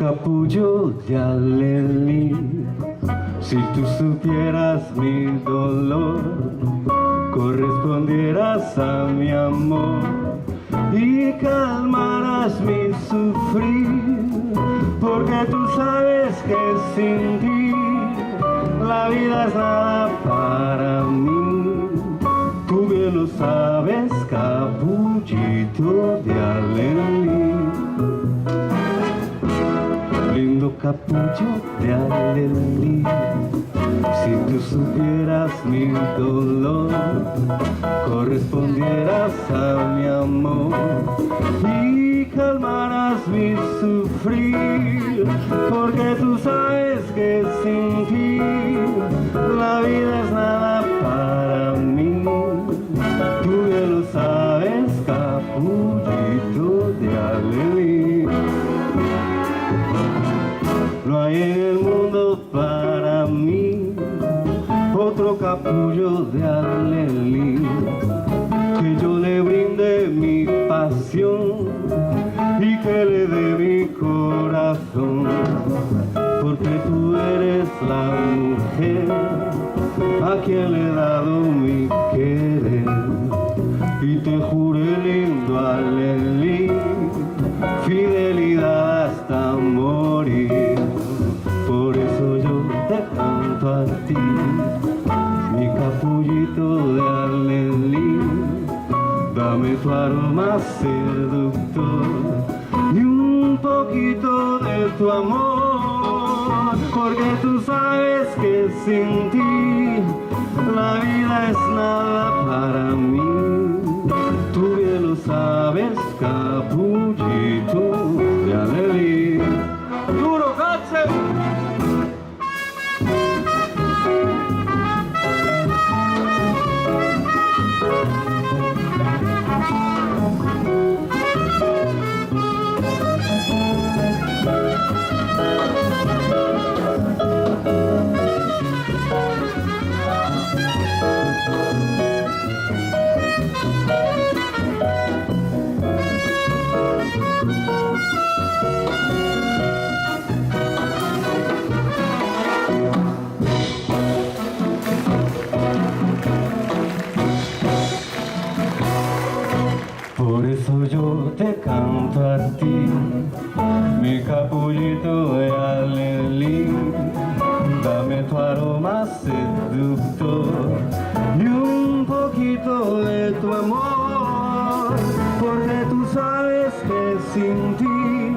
capullo de alelí. Si tú supieras mi dolor, correspondieras a mi amor y calmarás mi sufrir, porque tú sabes que sin ti la vida es nada para mí. Tú bien lo sabes, capullito de alelí. Lindo capullo de alelí, si tú supieras mi dolor, correspondieras a mi amor y calmarás mi sufrir, porque tú sabes que sin ti la vida es nada para mí. Tú ya lo sabes, capullito de alelí. No hay en el mundo para mí otro capullo de alelí, que yo le brinde mi pasión y que le dé mi corazón, porque tú eres la mujer a quien le he dado mi querer. Y te juré, lindo alelí, fidelidad hasta morir. Por eso yo te canto a ti, mi capullito de alelí. Dame tu aroma seductor y un poquito de tu amor, porque tú sabes que sin ti la vida es nada para mí. Tú bien lo sabes, capullito de alelí. ¡Duro, Gatse! Por eso yo te canto a ti, mi capullito de alelí. Dame tu aroma seductor y un poquito de tu amor, porque tú sabes que sin ti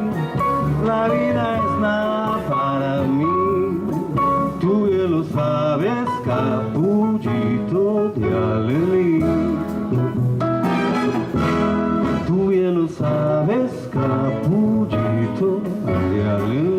la vida es nada para mí. Tú ya lo sabes, capullito de alelí. Tú bien lo sabes, capullito de alelí.